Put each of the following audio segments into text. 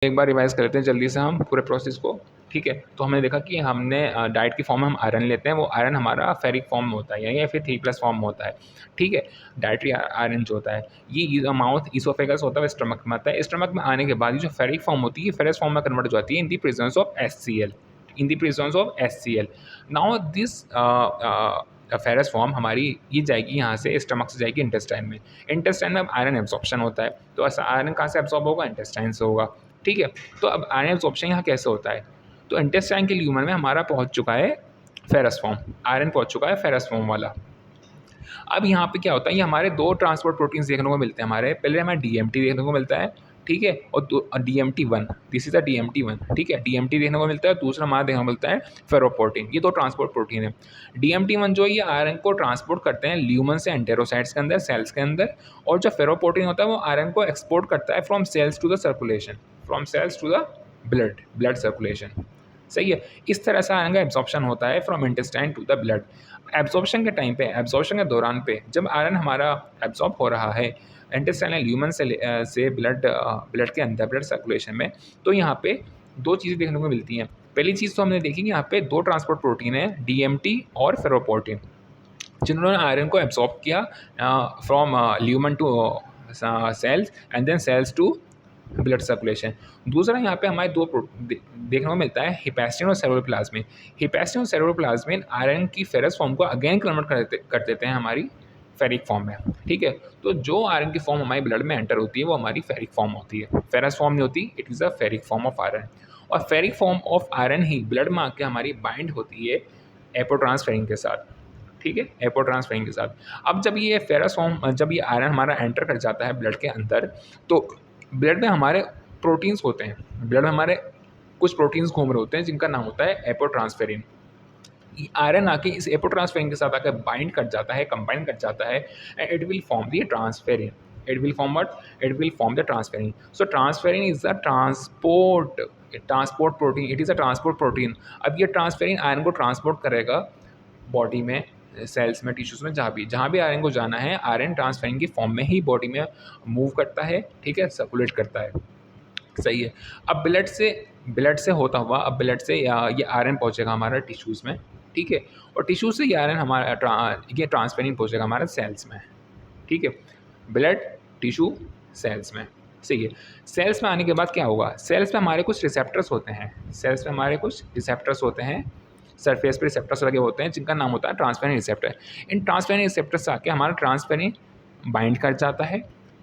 एक बार रिवाइज़ कर लेते हैं जल्दी से हम पूरे प्रोसेस को, ठीक है। तो हमने देखा कि हमने डाइट की फॉर्म में हम आयरन लेते हैं, वो आयरन हमारा फेरिक फॉर्म में होता है या फिर 3+ फॉर्म में होता है, ठीक है। डाइटरी आयरन जो होता है ये माउथ ईसोफेगस होता है, वो स्टमक में आता है। स्टमक में आने के बाद ये जो फेरिक फॉर्म होती है फेरस फॉर्म में कन्वर्ट हो जाती है in the presence of HCl, in the presence of HCl। Now this ferrous form हमारी ये जाएगी यहाँ से, स्टमक से जाएगी इंटेस्टाइन में। इंटेस्टाइन में अब आयरन एब्जॉर्प्शन होता है, तो ऐसा आयरन कहाँ से एब्जॉर्ब होगा? इंटेस्टाइन से होगा, ठीक है। तो अब आयरन एब्जॉर्प्शन यहाँ कैसे होता है? तो इंटेस्टाइन के ल्यूमन में हमारा पहुँच चुका है फेरस फॉर्म, आयरन पहुँच चुका है फेरस फॉर्म वाला। अब यहाँ पे क्या होता है, ये हमारे 2 ट्रांसपोर्ट प्रोटीन्स देखने को मिलते हैं हमारे। पहले हमें DMT देखने को मिलता है, ठीक है, और DMT1, this is the DMT1, ठीक है। DMT देखने को मिलता है, दूसरा हमारा देखने को मिलता है फेरोपोर्टीन। ये 2 ट्रांसपोर्ट प्रोटीन है। DMT1 जो है ये आयरन को ट्रांसपोर्ट करते हैं ल्यूमन से एंटेरोसाइट्स के अंदर, सेल्स के अंदर, और जो फेरोपोर्टीन होता है वो आयरन को एक्सपोर्ट करता है from cells to the circulation, from cells to the blood circulation. सही है। इस तरह से आयरन का एब्जॉर्प्शन होता है from intestine to the blood. Absorption के टाइम पे, एब्जॉर्प्शन के दौरान पे जब आयरन हमारा एब्जॉर्ब हो रहा है इंटेस्टाइनल ल्यूमन से ब्लड के अंदर, ब्लड सर्कुलेशन में, तो यहाँ पे 2 चीज़ें देखने को मिलती हैं। पहली चीज़ तो हमने देखी कि यहाँ पे 2 ट्रांसपोर्ट प्रोटीन है, DMT और फेरोपोर्टीन, जिन्होंने आयरन को एब्जॉर्ब किया from lumen to cells and then cells to blood circulation. दूसरा यहाँ पे हमारे देखने को मिलता है हिपैस्टिन और सेरोप्लाज्मिन। हिपैस्टिन और सेरोप्लाज्मिन आयरन की फेरस फॉर्म को अगेन कन्वर्ट कर देते हैं हमारी फेरिक फॉर्म में, ठीक है। तो जो आयरन की फॉर्म हमारी ब्लड में एंटर होती है वो हमारी फेरिक फॉर्म होती है, फेरस फॉर्म नहीं होती, it is a ferric form of iron. और फेरिक फॉर्म ऑफ आयरन ही ब्लड में आके हमारी बाइंड होती है एपोट्रांसफेरिन के साथ, ठीक है, एपोट्रांसफेरिन के साथ। अब जब ये फेरस फॉर्म, जब ये आयरन हमारा एंटर कर जाता है ब्लड के अंदर, तो ब्लड में हमारे प्रोटीन्स होते हैं, ब्लड में हमारे कुछ प्रोटीन्स घूम रहे होते हैं जिनका नाम होता है एपोट्रांसफेरिन। आयरन आके इस एपोट्रांसफेरिन के साथ आकर बाइंड कर जाता है, कंबाइन कर जाता है, and it will form the transferrin. It will form what? It will form the transferrin. So transferrin is the transport protein, it is a transport protein. अब ये ट्रांसफेरिन आयरन को ट्रांसपोर्ट करेगा बॉडी में, sales में, tissues में, जहाँ भी iron को जाना है, आयरन ट्रांसफेरिन की फॉर्म में ही बॉडी में मूव करता है, ठीक है, सर्कुलेट करता है। सही है। अब ब्लड से होता हुआ, अब ब्लड से ये आयरन पहुँचेगा हमारा टिश्यूज़ में, ठीक है, और टिश्यू से ये आयरन हमारा ये ट्रांसफेरिन पहुँचेगा हमारा सेल्स में, ठीक है। ब्लड, टिश्यू, सेल्स में, सही है। सेल्स में आने के बाद क्या होगा? सेल्स में हमारे कुछ रिसेप्टर्स होते हैं, सेल्स में हमारे कुछ रिसेप्टर्स होते हैं, सरफेस पे रिसेप्टर्स लगे होते हैं जिनका नाम होता है ट्रांसफेरिन रिसेप्टर। इन ट्रांसफेरिन रिसेप्टर से आके हमारा ट्रांसफेरिन बाइंड कर जाता है,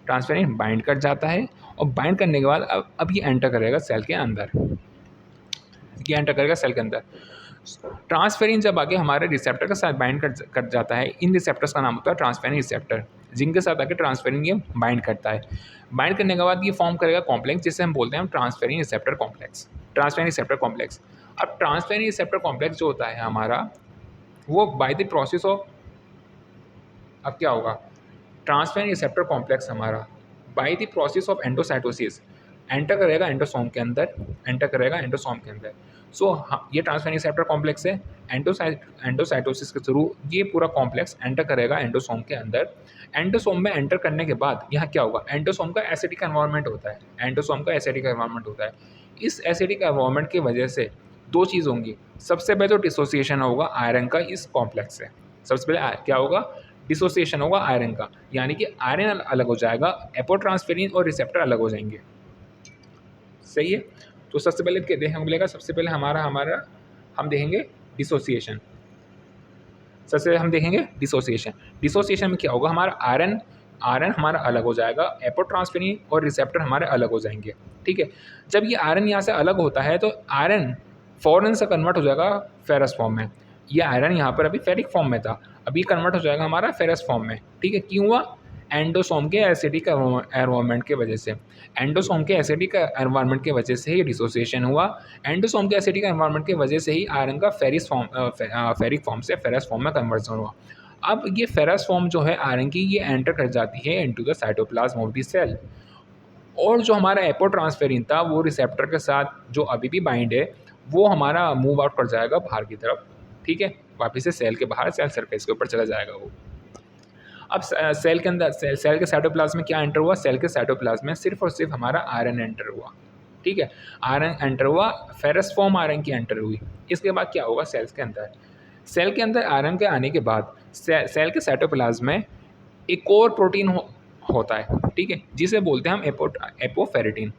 ट्रांसफेरिन बाइंड कर जाता है, और बाइंड करने के बाद अब ये एंटर करेगा सेल के अंदर, ये एंटर करेगा सेल के अंदर। ट्रांसफेरिन जब आगे हमारे रिसेप्टर के साथ बाइंड कर जाता है, इन रिसेप्टर्स का नाम होता है ट्रांसफेरिन रिसेप्टर, जिनके साथ आके ट्रांसफेरिन ये बाइंड करता है। बाइंड करने के बाद ये फॉर्म करेगा कॉम्प्लेक्स, जिसे हम बोलते हैं transferrin receptor complex, transferrin receptor complex. अब ट्रांसफेरिन रिसेप्टर कॉम्प्लेक्स जो होता है हमारा, वो बाय द प्रोसेस ऑफ, अब क्या होगा, ट्रांसफेरिन रिसेप्टर कॉम्प्लेक्स हमारा by the process of endocytosis enter करेगा एंडोसोम के अंदर, एंटर करेगा एंडोसोम के अंदर। सो ये ट्रांसफेरिन रिसेप्टर कॉम्प्लेक्स है, एंडोसाइटोसिस के थ्रू ये पूरा कॉम्प्लेक्स एंटर करेगा एंडोसोम के अंदर। एंडोसोम में एंटर करने के बाद यहाँ क्या होगा, एंडोसोम का एसिडिक एनवायरनमेंट होता है, एंडोसोम का एसिडिक एनवायरनमेंट होता है। इस एसिडिक एनवायरनमेंट की वजह से 2 चीज़ होंगी। सबसे पहले तो डिसोसिएशन होगा आयरन का इस कॉम्प्लेक्स से, सबसे पहले क्या होगा, डिसोसिएशन होगा आयरन का, यानी कि आयरन अलग हो जाएगा, एपोट्रांसफेरिन और रिसेप्टर अलग हो जाएंगे, सही है। तो सबसे पहले देखने को मिलेगा, सबसे पहले हमारा हम देखेंगे डिसोसिएशन, सबसे पहले हम देखेंगे डिसोसिएशन। डिसोसिएशन में क्या होगा, हमारा आयरन हमारा अलग हो जाएगा, एपोट्रांसफेरिन और रिसेप्टर हमारे अलग हो जाएंगे, ठीक है। जब ये आयरन यहाँ से अलग होता है तो आयरन फ़ौरन से कन्वर्ट हो जाएगा फेरस फॉर्म में। ये आयरन यहाँ पर अभी फेरिक फॉर्म में था, अभी कन्वर्ट हो जाएगा हमारा फेरस फॉर्म में, ठीक है। क्यों हुआ? एंडोसोम के एसिडिक एनवायरनमेंट की वजह से, एंडोसोम के एसिडिक एनवायरनमेंट की वजह से ही डिसोसिएशन हुआ। एंडोसोम के एसिडिक एनवायरनमेंट की वजह से ही आयरन का फेरिक फॉर्म से फेरस फॉर्म में कन्वर्जन हुआ। अब ये फेरस फॉर्म जो है आयरन की, ये एंटर कर जाती है into the cytoplasm of the cell, और जो हमारा एपोट्रांसफेरिन था वो रिसेप्टर के साथ जो अभी भी बाइंड है, वो हमारा मूव आउट कर जाएगा बाहर की तरफ, ठीक है, वापस से सेल के बाहर, सेल सरफेस के ऊपर चला जाएगा वो। अब सेल के साइटोप्लाज्म में क्या एंटर हुआ, सेल के साइटोप्लाज्म में सिर्फ और सिर्फ हमारा आयरन एंटर हुआ, ठीक है। आयरन एंटर हुआ, फेरस फॉर्म आयरन की एंटर हुई। इसके बाद क्या होगा सेल्स के अंदर, सेल के अंदर आयरन के आने के बाद सेल के साइटोप्लाज्म में एक और प्रोटीन होता है, ठीक है, जिसे बोलते हैं हम एपोफेरेटिन।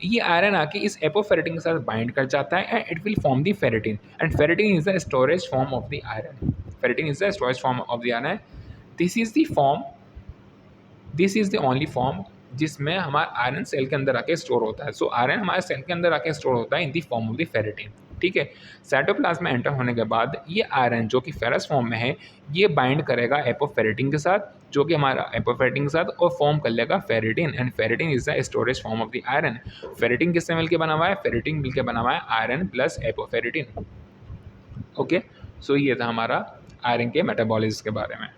ये आयरन आके इस एपोफेरेटिन के साथ बाइंड कर जाता है and it will form the ferritin, and ferritin is the storage form of the iron. Ferritin is the storage form of the iron. This is the form, this is the only form जिसमें हमारा iron cell के अंदर आके store होता है। So iron हमारे cell के अंदर आके स्टोर होता है in the form of the ferritin, ठीक है। साइटोप्लाज्म में एंटर होने के बाद ये आयरन जो कि फेरस फॉर्म में है, ये बाइंड करेगा एपोफेरेटिन के साथ, जो कि हमारा एपोफेरेटिन के साथ, और फॉर्म कर लेगा ferritin, and ferritin is the storage form of the iron. Ferritin किससे मिलकर बना हुआ है, फेरेटिन मिलकर बना हुआ है आयरन प्लस एपोफेरेटिन। ओके, सो ये था हमारा आयरन के मेटाबॉलिज्म के बारे में।